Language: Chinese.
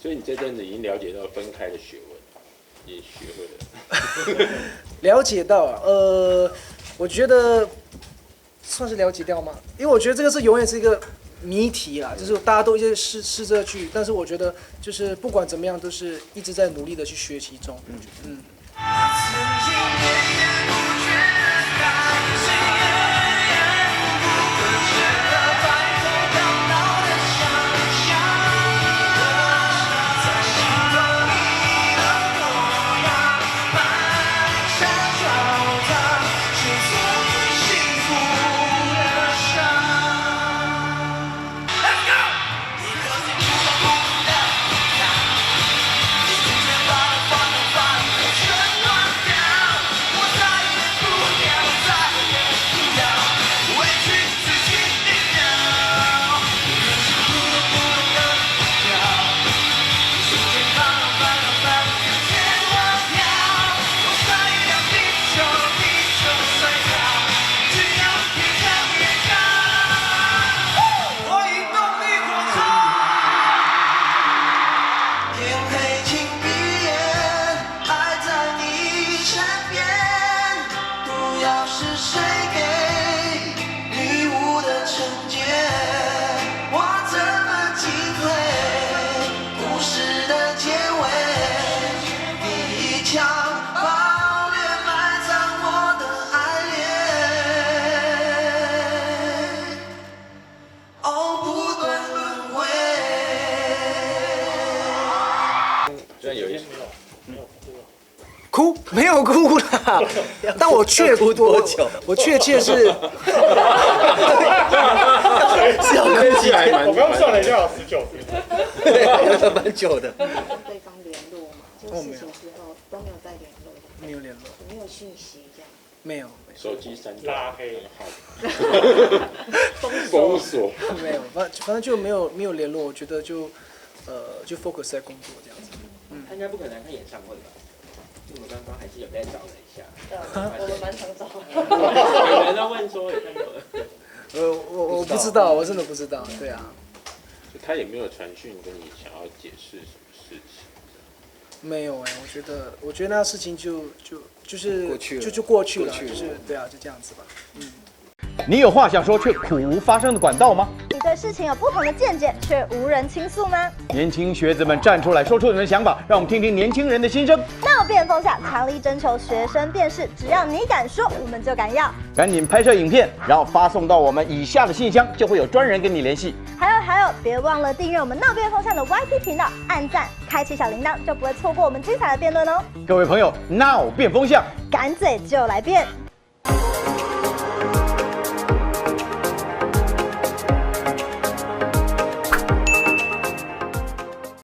所以你这阵子已经了解到分开的学问，也学会了。了解到啊，我觉得算是了解掉吗？因为我觉得这个是永远是一个谜题啦，就是大家都一直试着去，但是我觉得就是不管怎么样，都是一直在努力的去学习中。哭没有哭啦，但我哭多久？我确切是，是要跟起来蛮，我刚算了一下，19分，对，蛮久的。对方联络嘛，就事情之后都没有再联络，没有联络，没有讯息这样，没有，手机删掉，拉黑，封锁，没有，反正就没有联络，我觉得就 focus 在工作这样子。他应该不可能来看演唱会吧？我们刚刚还是有在找了一下，我们蛮常找的。有人在问说有看到了。我不知道，我真的不知道，对啊。他也没有传讯跟你想要解释什么事情。没有哎，我觉得那事情就是过去了就过去了，就是对啊，就这样子吧。你有话想说却苦无发声的管道吗？你对事情有不同的见解，却无人倾诉吗？年轻学子们站出来，说出你们的想法，让我们听听年轻人的心声。闹变风向，强力征求学生辨识，只要你敢说，我们就敢要。赶紧拍摄影片，然后发送到我们以下的信箱，就会有专人跟你联系。还有，别忘了订阅我们闹变风向的 YT 频道，按赞，开启小铃铛，就不会错过我们精彩的辩论哦。各位朋友，闹变风向，敢嘴就来辩。